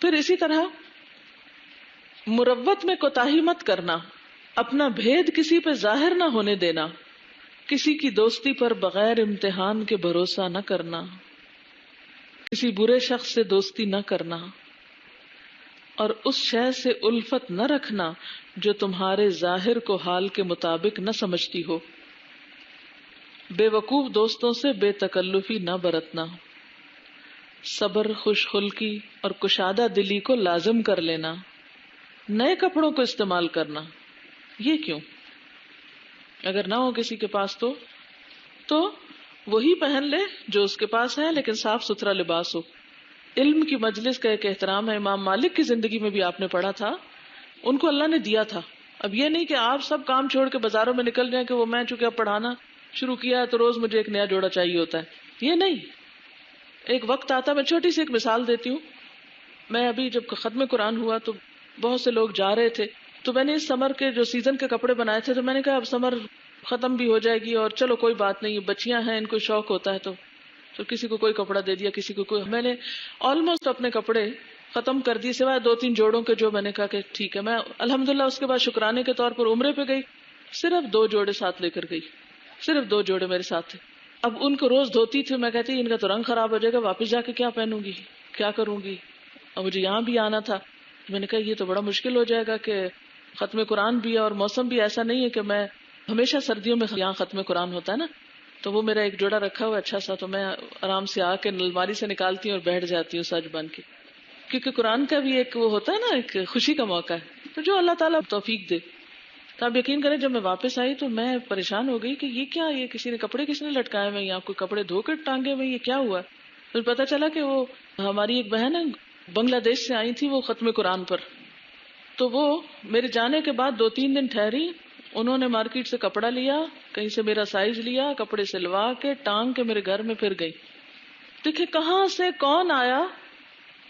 پھر اسی طرح مروت میں کوتاہی مت کرنا، اپنا بھید کسی پہ ظاہر نہ ہونے دینا، کسی کی دوستی پر بغیر امتحان کے بھروسہ نہ کرنا، کسی برے شخص سے دوستی نہ کرنا، اور اس شے سے الفت نہ رکھنا جو تمہارے ظاہر کو حال کے مطابق نہ سمجھتی ہو. بے وقوف دوستوں سے بے تکلفی نہ برتنا، صبر، خوش خلقی اور کشادہ دلی کو لازم کر لینا. نئے کپڑوں کو استعمال کرنا. یہ کیوں؟ اگر نہ ہو کسی کے پاس تو وہی پہن لے جو اس کے پاس ہے، لیکن صاف ستھرا لباس ہو. علم کی مجلس کا ایک احترام ہے. امام مالک کی زندگی میں بھی آپ نے پڑھا تھا، ان کو اللہ نے دیا تھا. اب یہ نہیں کہ آپ سب کام چھوڑ کے بازاروں میں نکل جائیں کہ وہ میں چونکہ اب پڑھانا شروع کیا ہے تو روز مجھے ایک نیا جوڑا چاہیے ہوتا ہے. یہ نہیں. ایک وقت آتا، میں چھوٹی سی ایک مثال دیتی ہوں. میں ابھی جب ختم قرآن ہوا تو بہت سے لوگ جا رہے تھے، تو میں نے اس سمر کے جو سیزن کے کپڑے بنائے تھے، تو میں نے کہا اب سمر ختم بھی ہو جائے گی اور چلو کوئی بات نہیں، بچیاں ہیں ان کو شوق ہوتا ہے تو کسی کو کوئی کپڑا دے دیا، کسی کو کوئی. میں نے آلموسٹ اپنے کپڑے ختم کر دیے سوائے 2-3 جوڑوں کے، جو میں نے کہا کہ ٹھیک ہے. میں الحمدللہ اس کے بعد شکرانے کے طور پر عمرے پہ گئی، صرف 2 جوڑے ساتھ لے کر گئی، صرف 2 جوڑے میرے ساتھ تھے. اب ان کو روز دھوتی تھی، میں کہتی ان کا تو رنگ خراب ہو جائے گا، واپس جا کے کیا پہنوں گی، کیا کروں گی. اور مجھے یہاں بھی آنا تھا. میں نے کہا یہ تو بڑا مشکل ہو جائے گا کہ ختم قرآن بھی ہے اور موسم بھی ایسا نہیں ہے کہ میں ہمیشہ سردیوں میں یہاں ختم قرآن ہوتا ہے نا، تو وہ میرا ایک جوڑا رکھا ہوا اچھا سا، تو میں آرام سے آ کے الماری سے نکالتی ہوں اور بیٹھ جاتی ہوں سج بن کے، کیونکہ قرآن کا بھی ایک وہ ہوتا ہے نا، ایک خوشی کا موقع ہے، تو جو اللہ تعالیٰ توفیق دے۔ تو آپ یقین کریں جب میں واپس آئی تو میں پریشان ہو گئی کہ یہ کیا، یہ کسی نے کپڑے کس نے لٹکائے ہوئے، یا کوئی کپڑے دھو کر ٹانگے ہوئے، یہ کیا ہوا؟ پھر پتا چلا کہ وہ ہماری ایک بہن ہے، بنگلہ دیش سے آئی تھی وہ ختم قرآن پر، تو وہ میرے جانے کے بعد 2-3 دن ٹھہری، انہوں نے مارکیٹ سے کپڑا لیا، کہیں سے میرا سائز لیا، کپڑے سلوا کے ٹانگ کے میرے گھر میں پھر گئی۔ دیکھیں کہاں سے کون آیا،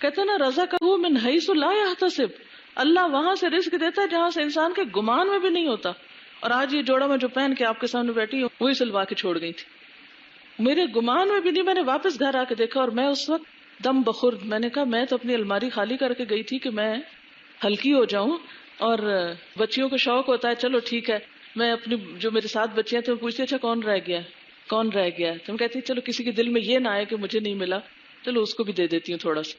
کہتے نا رزقہ من حیث لا یحتسب، اللہ وہاں سے رزق دیتا ہے جہاں سے انسان کے گمان میں بھی نہیں ہوتا۔ اور آج یہ جوڑا میں جو پہن کے آپ کے سامنے بیٹھی ہوں وہی سلوا کے چھوڑ گئی تھی، میرے گمان میں بھی نہیں۔ میں نے واپس گھر آ کے دیکھا اور میں اس وقت دم بخود، میں نے کہا میں تو اپنی الماری خالی کر کے گئی تھی کہ میں ہلکی ہو جاؤں، اور بچیوں کو شوق ہوتا ہے چلو ٹھیک ہے، میں اپنی جو میرے ساتھ بچیاں تھیں وہ پوچھتی اچھا کون رہ گیا کون رہ گیا، تو میں کہتی چلو کسی کے دل میں یہ نہ آئے کہ مجھے نہیں ملا، چلو اس کو بھی دے دیتی ہوں تھوڑا سا۔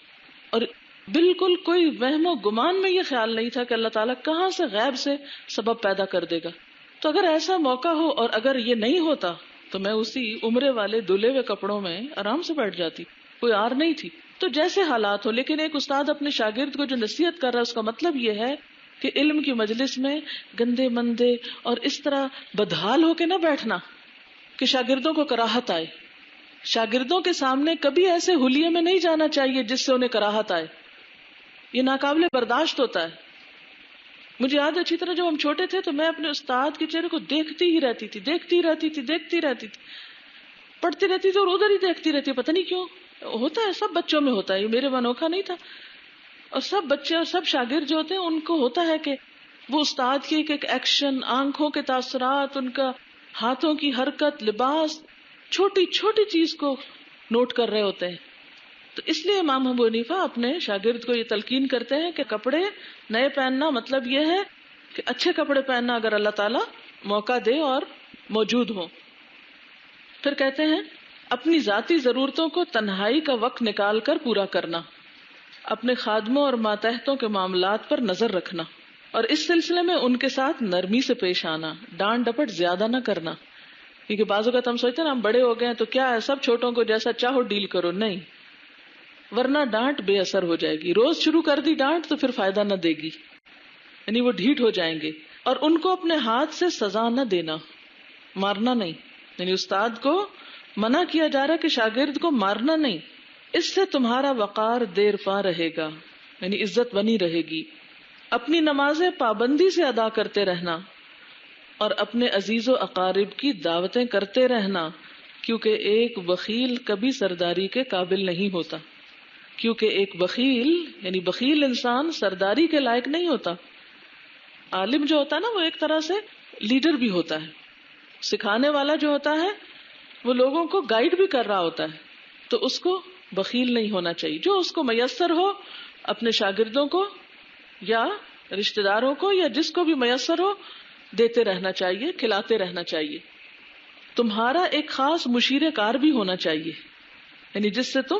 اور بالکل کوئی وہم و گمان میں یہ خیال نہیں تھا کہ اللہ تعالیٰ کہاں سے غیب سے سبب پیدا کر دے گا۔ تو اگر ایسا موقع ہو اور اگر یہ نہیں ہوتا تو میں اسی عمرے والے دھلے ہوئے کپڑوں میں آرام سے بیٹھ جاتی، کوئی آر نہیں تھی۔ تو جیسے حالات ہو، لیکن ایک استاد اپنے شاگرد کو جو نصیحت کر رہا ہے اس کا مطلب یہ ہے کہ علم کی مجلس میں گندے مندے اور اس طرح بدحال ہو کے نہ بیٹھنا کہ شاگردوں کو کراہت آئے۔ شاگردوں کے سامنے کبھی ایسے حلیے میں نہیں جانا چاہیے جس سے انہیں کراہت آئے، یہ ناقابل برداشت ہوتا ہے۔ مجھے یاد ہے اچھی طرح جب ہم چھوٹے تھے تو میں اپنے استاد کے چہرے کو دیکھتی ہی رہتی تھی، پڑھتی رہتی تھی اور ادھر ہی دیکھتی رہتی، پتہ نہیں کیوں ہوتا ہے، سب بچوں میں ہوتا ہے، یہ میرے من انوکھا نہیں تھا۔ اور سب بچے اور سب شاگرد جو ہوتے ہیں ان کو ہوتا ہے کہ وہ استاد کی ایک ایکشن، آنکھوں کے تاثرات، ان کا ہاتھوں کی حرکت، لباس، چھوٹی چھوٹی چیز کو نوٹ کر رہے ہوتے ہیں۔ تو اس لیے امام ابو حنیفہ اپنے شاگرد کو یہ تلقین کرتے ہیں کہ کپڑے نئے پہننا مطلب یہ ہے کہ اچھے کپڑے پہننا اگر اللہ تعالیٰ موقع دے اور موجود ہو۔ پھر کہتے ہیں اپنی ذاتی ضرورتوں کو تنہائی کا وقت نکال کر پورا کرنا، اپنے خادموں اور ماتحتوں کے معاملات پر نظر رکھنا، اور اس سلسلے میں ان کے ساتھ نرمی سے پیش آنا، ڈانٹ ڈپٹ زیادہ نہ کرنا، کیونکہ بعض اوقات ہم سوچتے ہیں نا ہم بڑے ہو گئے ہیں تو کیا ہے سب چھوٹوں کو جیسا چاہو ڈیل کرو، نہیں، ورنہ ڈانٹ بے اثر ہو جائے گی۔ روز شروع کر دی ڈانٹ تو پھر فائدہ نہ دے گی، یعنی وہ ڈھیٹ ہو جائیں گے۔ اور ان کو اپنے ہاتھ سے سزا نہ دینا، مارنا نہیں، یعنی استاد کو منع کیا جا رہا ہے کہ شاگرد کو مارنا نہیں، اس سے تمہارا وقار دیر پا رہے گا، یعنی عزت بنی رہے گی۔ اپنی نمازیں پابندی سے ادا کرتے رہنا اور اپنے عزیز و اقارب کی دعوتیں کرتے رہنا، کیونکہ ایک بخیل کبھی سرداری کے قابل نہیں ہوتا، کیونکہ ایک بخیل یعنی بخیل انسان سرداری کے لائق نہیں ہوتا۔ عالم جو ہوتا ہے نا وہ ایک طرح سے لیڈر بھی ہوتا ہے، سکھانے والا جو ہوتا ہے وہ لوگوں کو گائیڈ بھی کر رہا ہوتا ہے، تو اس کو بخیل نہیں ہونا چاہیے، جو اس کو میسر ہو اپنے شاگردوں کو یا رشتہ داروں کو یا جس کو بھی میسر ہو دیتے رہنا چاہیے، کھلاتے رہنا چاہیے۔ تمہارا ایک خاص مشیر کار بھی ہونا چاہیے، یعنی جس سے تم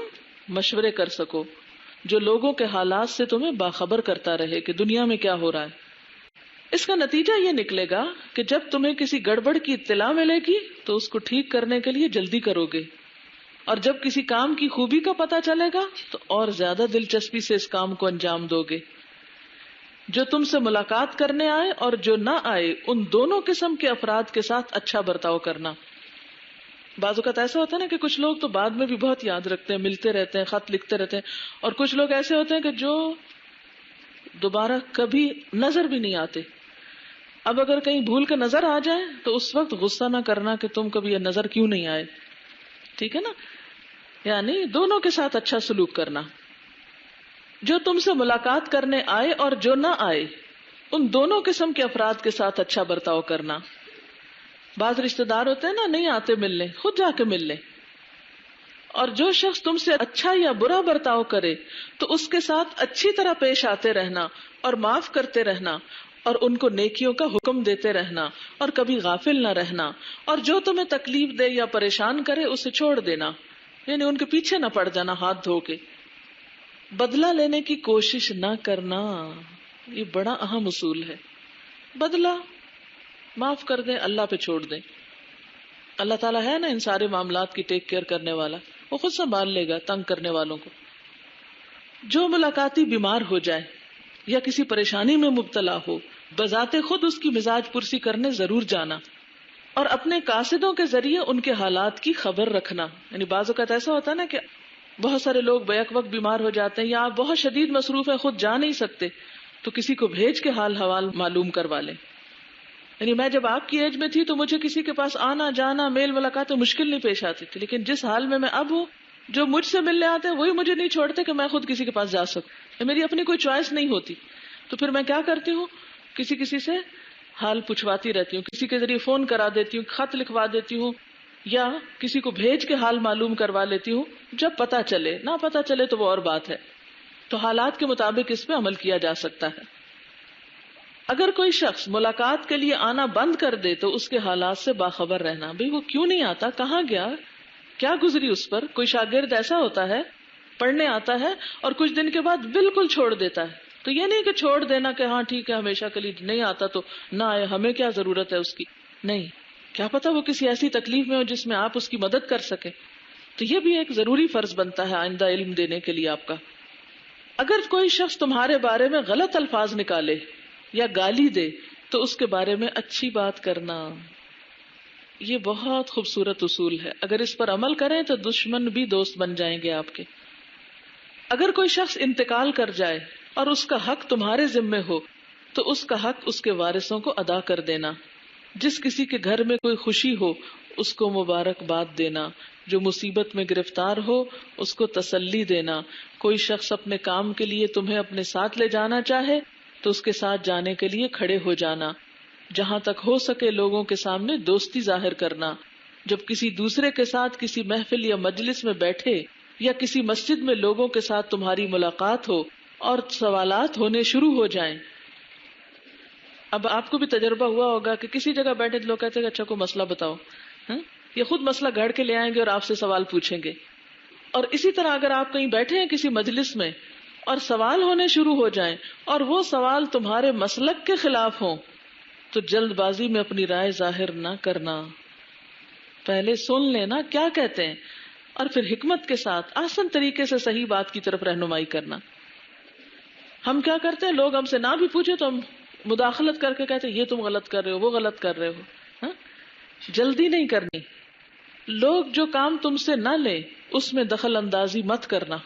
مشورے کر سکو، جو لوگوں کے حالات سے تمہیں باخبر کرتا رہے کہ دنیا میں کیا ہو رہا ہے۔ اس کا نتیجہ یہ نکلے گا کہ جب تمہیں کسی گڑبڑ کی اطلاع ملے گی تو اس کو ٹھیک کرنے کے لیے جلدی کرو گے، اور جب کسی کام کی خوبی کا پتہ چلے گا تو اور زیادہ دلچسپی سے اس کام کو انجام دو گے۔ جو تم سے ملاقات کرنے آئے اور جو نہ آئے ان دونوں قسم کے افراد کے ساتھ اچھا برتاؤ کرنا۔ بعض اوقات ایسا ہوتا ہے نا کہ کچھ لوگ تو بعد میں بھی بہت یاد رکھتے ہیں، ملتے رہتے ہیں، خط لکھتے رہتے ہیں، اور کچھ لوگ ایسے ہوتے ہیں کہ جو دوبارہ کبھی نظر بھی نہیں آتے۔ اب اگر کہیں بھول کے نظر آ جائے تو اس وقت غصہ نہ کرنا کہ تم کبھی یہ نظر کیوں نہیں آئے، ٹھیک ہے نا، یعنی دونوں کے ساتھ اچھا سلوک کرنا۔ جو تم سے ملاقات کرنے آئے اور جو نہ آئے ان دونوں قسم کے افراد کے ساتھ اچھا برتاؤ کرنا۔ بعض رشتہ دار ہوتے ہیں نا نہیں آتے ملنے، خود جا کے مل لیں، اور جو شخص تم سے اچھا یا برا برتاؤ کرے تو اس کے ساتھ اچھی طرح پیش آتے رہنا اور معاف کرتے رہنا، اور ان کو نیکیوں کا حکم دیتے رہنا اور کبھی غافل نہ رہنا، اور جو تمہیں تکلیف دے یا پریشان کرے اسے چھوڑ دینا، یعنی ان کے پیچھے نہ پڑ جانا ہاتھ دھو کے۔ بدلہ لینے کی کوشش نہ کرنا، یہ بڑا اہم اصول ہے۔ بدلہ معاف کر دیں، اللہ پہ چھوڑ دیں. اللہ تعالیٰ ہے نا ان سارے معاملات کی ٹیک کیئر کرنے والا، وہ خود سنبھال لے گا تنگ کرنے والوں کو. جو ملاقاتی بیمار ہو جائے یا کسی پریشانی میں مبتلا ہو، بذات خود اس کی مزاج پرسی کرنے ضرور جانا، اور اپنے قاصدوں کے ذریعے ان کے حالات کی خبر رکھنا. یعنی بعض اوقات ایسا ہوتا ہے نا کہ بہت سارے لوگ بیک وقت بیمار ہو جاتے ہیں، یا آپ بہت شدید مصروف ہیں، خود جا نہیں سکتے، تو کسی کو بھیج کے حال حوال معلوم کروا لیں. یعنی میں جب آپ کی ایج میں تھی تو مجھے کسی کے پاس آنا جانا میل ملاقات مشکل نہیں پیش آتی تھی، لیکن جس حال میں اب ہوں، جو مجھ سے ملنے آتے ہیں وہی مجھے نہیں چھوڑتے کہ میں خود کسی کے پاس جا سکوں. میری اپنی کوئی چوائس نہیں ہوتی، تو پھر میں کیا کرتی ہوں، کسی سے حال پوچھواتی رہتی ہوں، کسی کے ذریعے فون کرا دیتی ہوں، خط لکھوا دیتی ہوں، یا کسی کو بھیج کے حال معلوم کروا لیتی ہوں. جب پتہ چلے، نہ پتہ چلے تو وہ اور بات ہے. تو حالات کے مطابق اس پہ عمل کیا جا سکتا ہے. اگر کوئی شخص ملاقات کے لیے آنا بند کر دے تو اس کے حالات سے باخبر رہنا. بھئی وہ کیوں نہیں آتا، کہاں گیا، کیا گزری اس پر. کوئی شاگرد ایسا ہوتا ہے، پڑھنے آتا ہے اور کچھ دن کے بعد بالکل چھوڑ دیتا ہے. تو یہ نہیں کہ چھوڑ دینا کہ ہاں ٹھیک ہے ہمیشہ کے لیے نہیں آتا تو نہ آئے، ہمیں کیا ضرورت ہے اس کی. نہیں، کیا پتا وہ کسی ایسی تکلیف میں ہو جس میں آپ اس کی مدد کر سکیں. تو یہ بھی ایک ضروری فرض بنتا ہے آئندہ علم دینے کے لیے آپ کا. اگر کوئی شخص تمہارے بارے میں غلط الفاظ نکالے یا گالی دے تو اس کے بارے میں اچھی بات کرنا. یہ بہت خوبصورت اصول ہے، اگر اس پر عمل کریں تو دشمن بھی دوست بن جائیں گے آپ کے. اگر کوئی شخص انتقال کر جائے اور اس کا حق تمہارے ذمے ہو تو اس کا حق اس کے وارثوں کو ادا کر دینا. جس کسی کے گھر میں کوئی خوشی ہو اس کو مبارکباد دینا، جو مصیبت میں گرفتار ہو اس کو تسلی دینا. کوئی شخص اپنے کام کے لیے تمہیں اپنے ساتھ لے جانا چاہے تو اس کے ساتھ جانے کے لیے کھڑے ہو جانا. جہاں تک ہو سکے لوگوں کے سامنے دوستی ظاہر کرنا. جب کسی دوسرے کے ساتھ کسی محفل یا مجلس میں بیٹھے یا کسی مسجد میں لوگوں کے ساتھ تمہاری ملاقات ہو اور سوالات ہونے شروع ہو جائیں. اب آپ کو بھی تجربہ ہوا ہوگا کہ کسی جگہ بیٹھے لوگ کہتے ہیں اچھا کوئی مسئلہ بتاؤ، یہ خود مسئلہ گھڑ کے لے آئیں گے اور آپ سے سوال پوچھیں گے. اور اسی طرح اگر آپ کہیں بیٹھے ہیں کسی مجلس میں اور سوال ہونے شروع ہو جائیں اور وہ سوال تمہارے مسلک کے خلاف ہوں تو جلد بازی میں اپنی رائے ظاہر نہ کرنا. پہلے سن لینا کیا کہتے ہیں اور پھر حکمت کے ساتھ آسان طریقے سے صحیح بات کی طرف رہنمائی کرنا. ہم کیا کرتے ہیں، لوگ ہم سے نہ بھی پوچھے تو ہم مداخلت کر کے کہتے ہیں یہ تم غلط کر رہے ہو، وہ غلط کر رہے ہو. جلدی نہیں کرنی. لوگ جو کام تم سے نہ لیں اس میں دخل اندازی مت کرنا.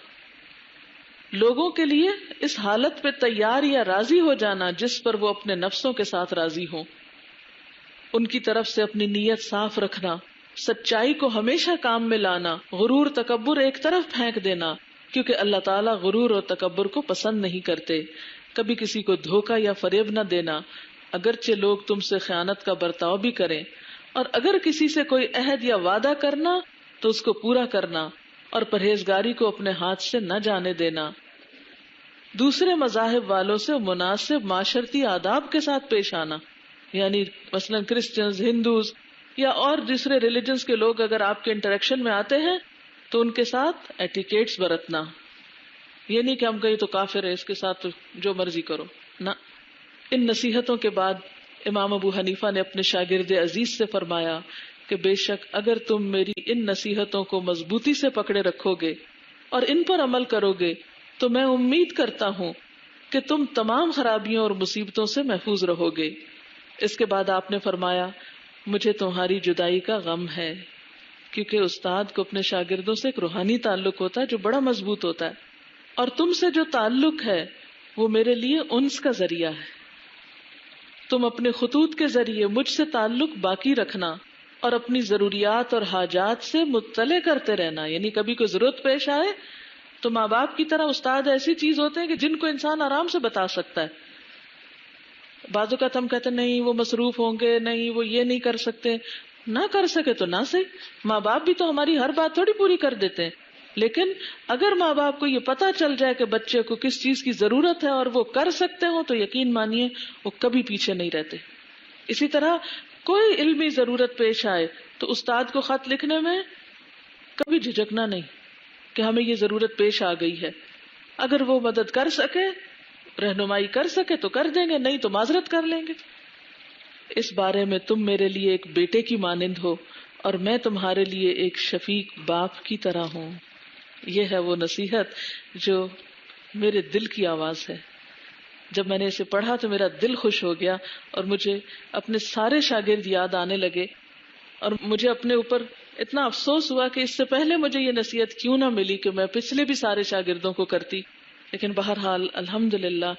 لوگوں کے لیے اس حالت پہ تیار یا راضی ہو جانا جس پر وہ اپنے نفسوں کے ساتھ راضی ہوں. ان کی طرف سے اپنی نیت صاف رکھنا، سچائی کو ہمیشہ کام میں لانا، غرور تکبر ایک طرف پھینک دینا، کیونکہ اللہ تعالیٰ غرور اور تکبر کو پسند نہیں کرتے. کبھی کسی کو دھوکہ یا فریب نہ دینا، اگرچہ لوگ تم سے خیانت کا برتاؤ بھی کریں. اور اگر کسی سے کوئی عہد یا وعدہ کرنا تو اس کو پورا کرنا، اور پرہیزگاری کو اپنے ہاتھ سے نہ جانے دینا. دوسرے مذاہب والوں سے مناسب معاشرتی آداب کے ساتھ پیش آنا، یعنی مثلا کرسچنز، ہندوز یا اور دوسرے ریلیجنز کے لوگ اگر آپ کے انٹریکشن میں آتے ہیں تو ان کے ساتھ ایٹیکیٹس برتنا. یہ نہیں کہ ہم کہیں تو کافر ہے اس کے ساتھ تو جو مرضی کرو، نہ. ان نصیحتوں کے بعد امام ابو حنیفہ نے اپنے شاگرد عزیز سے فرمایا کہ بے شک اگر تم میری ان نصیحتوں کو مضبوطی سے پکڑے رکھو گے اور ان پر عمل کرو گے تو میں امید کرتا ہوں کہ تم تمام خرابیوں اور مصیبتوں سے محفوظ رہو گے. اس کے بعد آپ نے فرمایا مجھے تمہاری جدائی کا غم ہے، کیونکہ استاد کو اپنے شاگردوں سے ایک روحانی تعلق ہوتا ہے جو بڑا مضبوط ہوتا ہے، اور تم سے جو تعلق ہے وہ میرے لیے انس کا ذریعہ ہے. تم اپنے خطوط کے ذریعے مجھ سے تعلق باقی رکھنا اور اپنی ضروریات اور حاجات سے مطلع کرتے رہنا. یعنی کبھی کوئی ضرورت پیش آئے تو ماں باپ کی طرح استاد ایسی چیز ہوتے ہیں کہ جن کو انسان آرام سے بتا سکتا ہے. بعض اوقات ہم کہتے ہیں نہیں وہ مصروف ہوں گے، نہیں وہ یہ نہیں کر سکتے. نہ کر سکے تو نہ صحیح، ماں باپ بھی تو ہماری ہر بات تھوڑی پوری کر دیتے ہیں. لیکن اگر ماں باپ کو یہ پتا چل جائے کہ بچے کو کس چیز کی ضرورت ہے اور وہ کر سکتے ہو تو یقین مانیے وہ کبھی پیچھے نہیں رہتے. اسی طرح کوئی علمی ضرورت پیش آئے تو استاد کو خط لکھنے میں کبھی جھجکنا نہیں کہ ہمیں یہ ضرورت پیش آ گئی ہے. اگر وہ مدد کر سکے، رہنمائی کر سکے تو کر دیں گے، نہیں تو معذرت کر لیں گے. اس بارے میں تم میرے لیے ایک بیٹے کی مانند ہو اور میں تمہارے لیے ایک شفیق باپ کی طرح ہوں. یہ ہے وہ نصیحت جو میرے دل کی آواز ہے. جب میں نے اسے پڑھا تو میرا دل خوش ہو گیا اور مجھے اپنے سارے شاگرد یاد آنے لگے، اور مجھے اپنے اوپر اتنا افسوس ہوا کہ اس سے پہلے مجھے یہ نصیحت کیوں نہ ملی کہ میں پچھلے بھی سارے شاگردوں کو کرتی. لیکن بہرحال الحمدللہ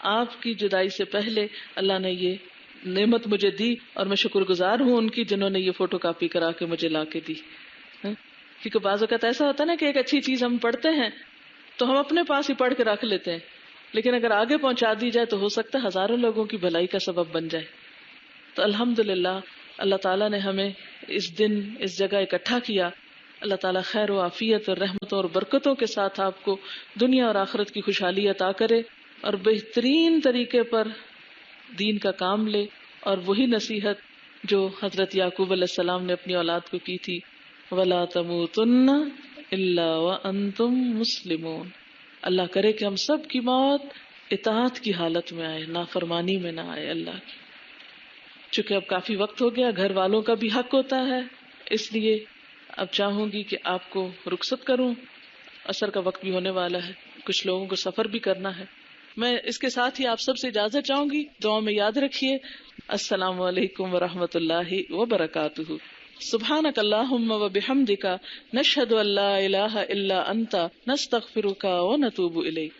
آپ کی جدائی سے پہلے اللہ نے یہ نعمت مجھے دی، اور میں شکر گزار ہوں ان کی جنہوں نے یہ فوٹو کاپی کرا کے مجھے لا کے دی. کیونکہ بعض اوقات ایسا ہوتا ہے نا کہ ایک اچھی چیز ہم پڑھتے ہیں تو ہم اپنے پاس ہی پڑھ کے رکھ لیتے ہیں، لیکن اگر آگے پہنچا دی جائے تو ہو سکتا ہے ہزاروں لوگوں کی بھلائی کا سبب بن جائے. تو الحمدللہ اللہ تعالیٰ نے ہمیں اس دن اس جگہ اکٹھا کیا. اللہ تعالیٰ خیر و عافیت اور رحمتوں اور برکتوں کے ساتھ آپ کو دنیا اور آخرت کی خوشحالی عطا کرے، اور بہترین طریقے پر دین کا کام لے، اور وہی نصیحت جو حضرت یعقوب علیہ السلام نے اپنی اولاد کو کی تھی، وَلَا تَمُوتُنَّ إِلَّا وَأَنْتُمْ مُسْلِمُونَ. اللہ کرے کہ ہم سب کی موت اطاعت کی حالت میں آئے، نافرمانی میں نہ آئے اللہ کی. چونکہ اب کافی وقت ہو گیا، گھر والوں کا بھی حق ہوتا ہے، اس لیے اب چاہوں گی کہ آپ کو رخصت کروں. عصر کا وقت بھی ہونے والا ہے، کچھ لوگوں کو سفر بھی کرنا ہے. میں اس کے ساتھ ہی آپ سب سے اجازت چاہوں گی. دعا میں یاد رکھیے. السلام علیکم ورحمۃ اللہ وبرکاتہ. سبحانک اللہم وبحمدک، نشہد ان لا الہ الا انت، نستغفرک ونتوب الیک.